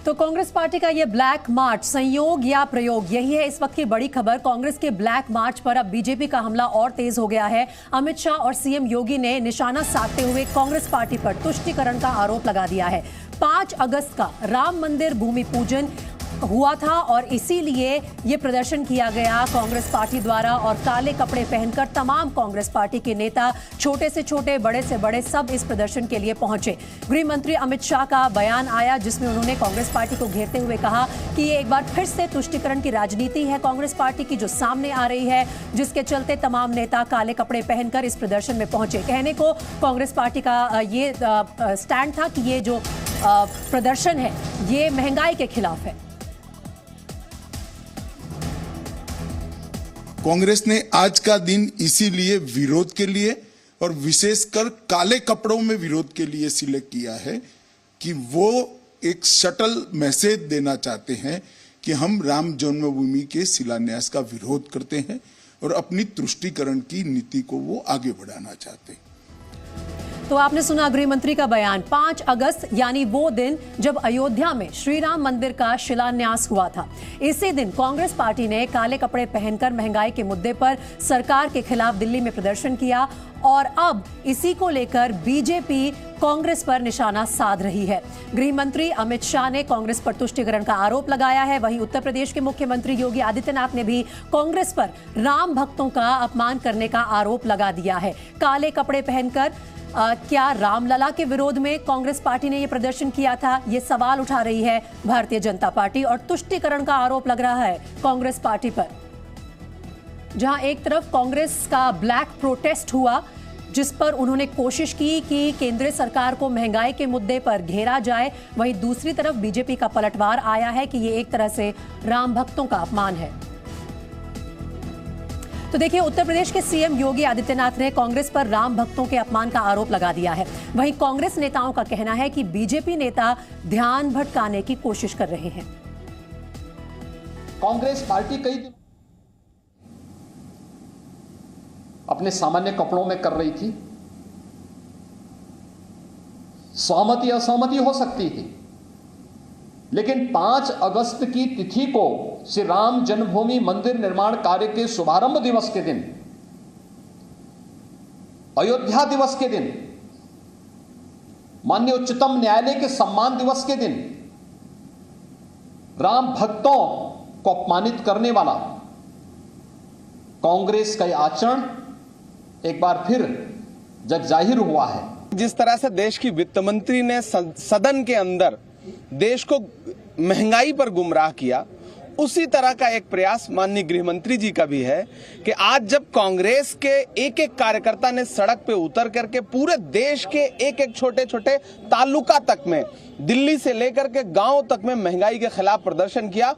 तो कांग्रेस पार्टी का ये ब्लैक मार्च संयोग या प्रयोग, यही है इस वक्त की बड़ी खबर। कांग्रेस के ब्लैक मार्च पर अब बीजेपी का हमला और तेज हो गया है। अमित शाह और सीएम योगी ने निशाना साधते हुए कांग्रेस पार्टी पर तुष्टीकरण का आरोप लगा दिया है। 5 अगस्त का राम मंदिर भूमि पूजन हुआ था और इसीलिए ये प्रदर्शन किया गया कांग्रेस पार्टी द्वारा, और काले कपड़े पहनकर तमाम कांग्रेस पार्टी के नेता, छोटे से छोटे बड़े से बड़े, सब इस प्रदर्शन के लिए पहुंचे। गृह मंत्री अमित शाह का बयान आया जिसमें उन्होंने कांग्रेस पार्टी को घेरते हुए कहा कि ये एक बार फिर से तुष्टीकरण की राजनीति है कांग्रेस पार्टी की जो सामने आ रही है, जिसके चलते तमाम नेता काले कपड़े पहनकर इस प्रदर्शन में पहुंचे। कहने को कांग्रेस पार्टी का ये स्टैंड था कि ये जो प्रदर्शन है ये महंगाई के खिलाफ है। कांग्रेस ने आज का दिन इसीलिए विरोध के लिए और विशेषकर काले कपड़ों में विरोध के लिए सिलेक्ट किया है कि वो एक शटल मैसेज देना चाहते हैं कि हम राम जन्मभूमि के शिलान्यास का विरोध करते हैं और अपनी तुष्टीकरण की नीति को वो आगे बढ़ाना चाहते हैं। तो आपने सुना गृह मंत्री का बयान। 5 अगस्त यानी वो दिन जब अयोध्या में श्री राम मंदिर का शिलान्यास हुआ था। इसी दिन कांग्रेस पार्टी ने काले कपड़े पहनकर महंगाई के मुद्दे पर सरकार के खिलाफ दिल्ली में प्रदर्शन किया और अब इसी को लेकर बीजेपी कांग्रेस पर निशाना साध रही है। गृह मंत्री अमित शाह ने कांग्रेस पर तुष्टीकरण का आरोप लगाया है। वहीं उत्तर प्रदेश के मुख्यमंत्री योगी आदित्यनाथ ने भी कांग्रेस पर राम भक्तों का अपमान करने का आरोप लगा दिया है। काले कपड़े पहनकर क्या रामलला के विरोध में कांग्रेस पार्टी ने यह प्रदर्शन किया था, ये सवाल उठा रही है भारतीय जनता पार्टी और तुष्टीकरण का आरोप लग रहा है कांग्रेस पार्टी पर। जहां एक तरफ कांग्रेस का ब्लैक प्रोटेस्ट हुआ जिस पर उन्होंने कोशिश की कि केंद्र सरकार को महंगाई के मुद्दे पर घेरा जाए, वहीं दूसरी तरफ बीजेपी का पलटवार आया है कि ये एक तरह से राम भक्तों का अपमान है। तो देखिए, उत्तर प्रदेश के सीएम योगी आदित्यनाथ ने कांग्रेस पर राम भक्तों के अपमान का आरोप लगा दिया है। वहीं कांग्रेस नेताओं का कहना है कि बीजेपी नेता ध्यान भटकाने की कोशिश कर रहे हैं। कांग्रेस पार्टी कई दिन अपने सामान्य कपड़ों में कर रही थी। सहमति असहमति हो सकती थी, लेकिन 5 अगस्त की तिथि को श्री राम जन्मभूमि मंदिर निर्माण कार्य के शुभारंभ दिवस के दिन, अयोध्या दिवस के दिन, माननीय उच्चतम न्यायालय के सम्मान दिवस के दिन राम भक्तों को अपमानित करने वाला कांग्रेस का आचरण एक बार फिर जग जाहिर हुआ है। जिस तरह से देश की वित्त मंत्री ने सदन के अंदर देश को महंगाई पर गुमराह किया, उसी तरह का एक प्रयास माननीय गृह मंत्री जी का भी है कि आज जब कांग्रेस के एक एक कार्यकर्ता ने सड़क पे उतर करके पूरे देश के एक एक छोटे छोटे तालुका तक में, दिल्ली से लेकर के गांव तक में महंगाई के खिलाफ प्रदर्शन किया।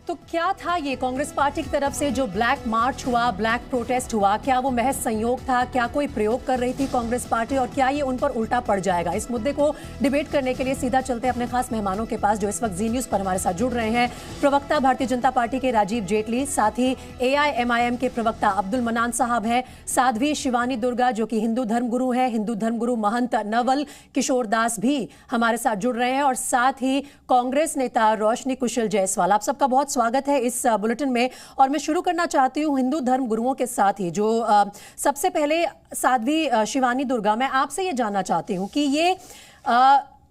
तो क्या था ये कांग्रेस पार्टी की तरफ से जो ब्लैक मार्च हुआ, ब्लैक प्रोटेस्ट हुआ, क्या वो महज संयोग था? क्या कोई प्रयोग कर रही थी कांग्रेस पार्टी और क्या ये उन पर उल्टा पड़ जाएगा? इस मुद्दे को डिबेट करने के लिए सीधा चलते अपने खास मेहमानों के पास जो इस वक्त जी न्यूज पर हमारे साथ जुड़ रहे हैं। प्रवक्ता भारतीय जनता पार्टी के राजीव जेटली, साथ ही AIMIM के प्रवक्ता अब्दुल मनान साहब हैं, साध्वी शिवानी दुर्गा जो कि हिंदू धर्मगुरु हैं, हिंदू धर्मगुरु महंत नवल किशोर दास भी हमारे साथ जुड़ रहे हैं, और साथ ही कांग्रेस नेता रोशनी कुशल जायसवाल। आप सबका बहुत स्वागत है इस बुलेटिन में। और मैं शुरू करना चाहती हूं हिंदू धर्म गुरुओं के साथ ही, जो सबसे पहले साध्वी शिवानी दुर्गा, मैं आपसे ये जानना चाहती हूं कि ये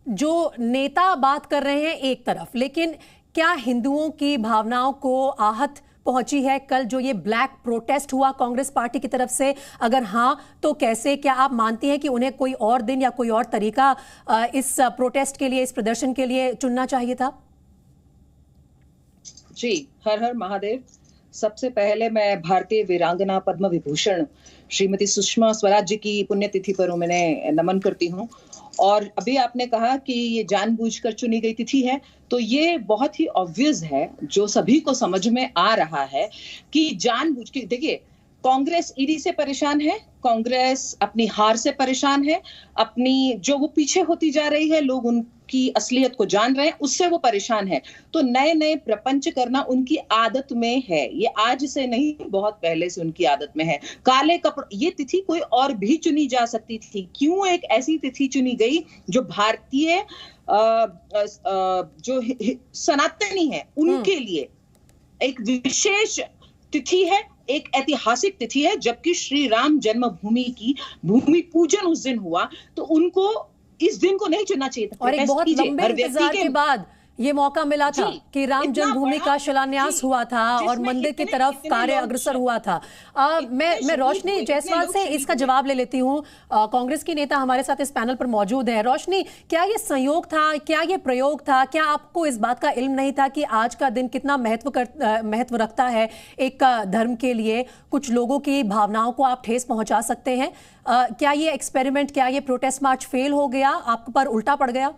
जो नेता बात कर रहे हैं एक तरफ, लेकिन क्या हिंदुओं की भावनाओं को आहत पहुंची है कल जो ये ब्लैक प्रोटेस्ट हुआ कांग्रेस पार्टी की तरफ से? अगर हाँ तो कैसे? क्या आप मानती हैं कि उन्हें कोई और दिन या कोई और तरीका इस प्रोटेस्ट के लिए, इस प्रदर्शन के लिए चुनना चाहिए था? जी, हर हर महादेव। सबसे पहले मैं भारतीय वीरांगना पद्म विभूषण श्रीमती सुषमा स्वराज जी की पुण्यतिथि पर उन्हें नमन करती हूँ। और अभी आपने कहा कि ये जानबूझकर चुनी गई तिथि है, तो ये बहुत ही ऑब्वियस है, जो सभी को समझ में आ रहा है कि जानबूझ के, देखिए, कांग्रेस ईडी से परेशान है, कांग्रेस अपनी हार से परेशान है, अपनी जो वो पीछे होती जा रही है, लोग की असलियत को जान रहे हैं, उससे वो परेशान है। तो नए नए प्रपंच करना उनकी आदत में है, ये आज से नहीं, बहुत पहले से उनकी आदत में है। काले कपड़े, ये तिथि कोई और भी चुनी जा सकती थी, क्यों एक ऐसी तिथि चुनी गई जो भारतीय जो सनातनी है उनके लिए एक विशेष तिथि है, एक ऐतिहासिक तिथि है, जबकि श्री राम जन्मभूमि की भूमि पूजन उस दिन हुआ, तो उनको इस दिन को नहीं चुनना चाहिए था। और एक बहुत लंबे इंतजार के बाद ये मौका मिला था कि राम जन्मभूमि का शिलान्यास हुआ था और मंदिर की तरफ कार्य अग्रसर हुआ था। मैं रोशनी जायसवाल से इसका जवाब ले लेती हूँ। कांग्रेस की नेता हमारे साथ इस पैनल पर मौजूद है। रोशनी, क्या ये संयोग था, क्या ये प्रयोग था? क्या आपको इस बात का इल्म नहीं था कि आज का दिन कितना महत्व रखता है एक धर्म के लिए? कुछ लोगों की भावनाओं को आप ठेस पहुंचा सकते हैं। क्या ये एक्सपेरिमेंट, क्या ये प्रोटेस्ट मार्च फेल हो गया, आप पर उल्टा पड़ गया?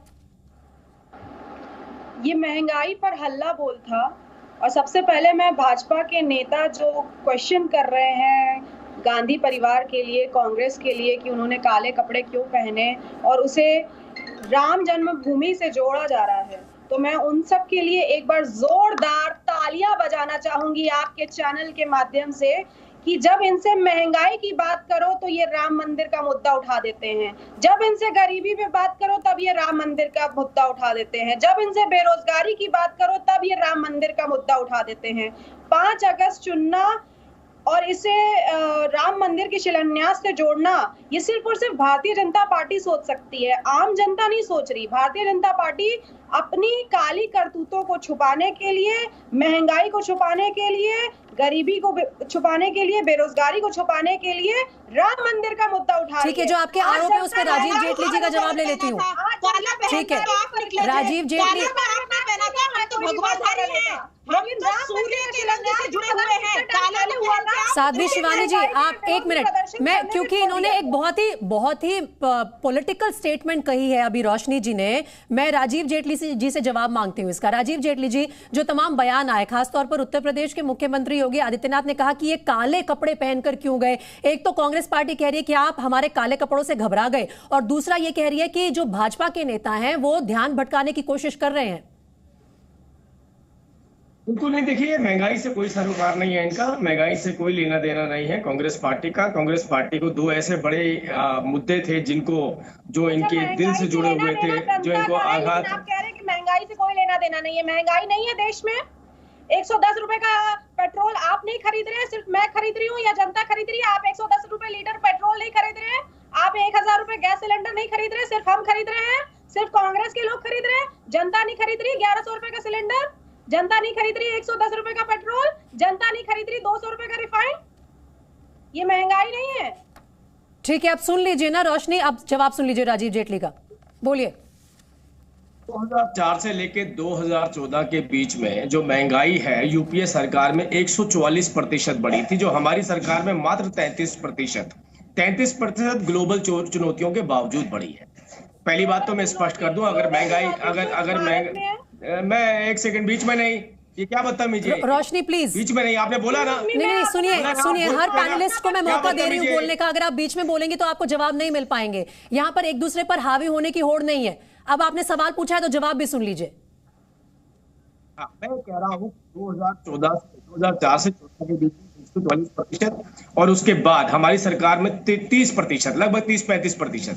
ये महंगाई पर हल्ला बोल था। और सबसे पहले मैं भाजपा के नेता जो क्वेश्चन कर रहे हैं गांधी परिवार के लिए, कांग्रेस के लिए, कि उन्होंने काले कपड़े क्यों पहने और उसे राम जन्मभूमि से जोड़ा जा रहा है, तो मैं उन सब के लिए एक बार जोरदार तालियां बजाना चाहूंगी आपके चैनल के माध्यम से कि जब इनसे महंगाई की बात करो तो ये राम मंदिर का मुद्दा उठा देते हैं, जब इनसे गरीबी पे बात करो तब ये राम मंदिर का मुद्दा उठा देते हैं, जब इनसे बेरोजगारी की बात करो तब ये राम मंदिर का मुद्दा उठा देते हैं। 5 अगस्त चुनना और इसे राम मंदिर के शिलान्यास से जोड़ना, ये सिर्फ और सिर्फ भारतीय जनता पार्टी सोच सकती है, आम जनता नहीं सोच रही। भारतीय जनता पार्टी अपनी काली करतूतों को छुपाने के लिए, महंगाई को छुपाने के लिए, गरीबी को छुपाने के लिए, बेरोजगारी को छुपाने के लिए राम मंदिर का मुद्दा उठा रही है। ठीक है, जो आपके आरोप है उस पर राजीव जेटली जी का जवाब ले लेती हूँ। ठीक है, राजीव जेटली, साध्वी शिवानी जी, आप एक मिनट, मैं क्योंकि इन्होंने एक बहुत ही पॉलिटिकल स्टेटमेंट कही है अभी रोशनी जी ने, मैं राजीव जेटली जी से जवाब मांगती हूँ इसका। राजीव जेटली जी, जो तमाम बयान आए, खासतौर पर उत्तर प्रदेश के मुख्यमंत्री योगी आदित्यनाथ ने कहा कि ये काले कपड़े पहनकर क्यों गए। एक तो कांग्रेस पार्टी कह रही है कि आप हमारे काले कपड़ों से घबरा गए, और दूसरा ये कह रही है कि जो भाजपा के नेता हैं वो ध्यान भटकाने की कोशिश कर रहे हैं। बिल्कुल नहीं, देखिए महंगाई से कोई सरोकार नहीं है इनका, महंगाई से कोई लेना देना नहीं है कांग्रेस पार्टी का। कांग्रेस पार्टी को 2 ऐसे बड़े मुद्दे थे जिनको, जो इनके दिल से जुड़े हुए थे, जो इनको आघात। आप कह रहे हैं कि महंगाई से कोई लेना देना नहीं है। महंगाई नहीं है देश में। 110 रुपए का पेट्रोल आप नहीं खरीद रहे हैं, सिर्फ मैं खरीद रही हूँ या जनता खरीद रही है। आप 110 रुपए लीटर पेट्रोल नहीं खरीद रहे हैं, आप 1000 रुपए गैस सिलेंडर नहीं खरीद रहे, सिर्फ हम खरीद रहे हैं, सिर्फ कांग्रेस के लोग खरीद रहे हैं। जनता नहीं खरीद रही 1100 रुपए का सिलेंडर, जनता नहीं खरीद रही 110 रुपए का पेट्रोल, जनता नहीं खरीद रही 200 रुपए का रिफाइंड। ये महंगाई नहीं है। ठीक है, अब सुन लीजिए ना रोशनी, अब जवाब सुन लीजिए राजीव जेटली का, बोलिए। 2004 से लेके 2014 के बीच में जो महंगाई है यूपीए सरकार में 144% बढ़ी थी, जो हमारी सरकार में मात्र 33% ग्लोबल चुनौतियों के बावजूद बढ़ी है। पहली बात तो मैं स्पष्ट कर दूं, अगर महंगाई मैं एक सेकंड बीच में नहीं, ये क्या बदतमीजी है? रोशनी प्लीज, बीच में नहीं, आपने बोला ना। नहीं, सुनिए, हर पैनलिस्ट को मैं मौका दे रही हूँ बोलने का। अगर आप बीच में बोलेंगे तो आपको जवाब नहीं मिल पाएंगे। यहाँ पर एक दूसरे पर हावी होने की होड़ नहीं है। अब आपने सवाल पूछा है तो जवाब भी सुन लीजिए। मैं कह रहा हूँ 2004 से 2014 के बीच 144%, और उसके बाद हमारी सरकार में 30%, लगभग 30-35%।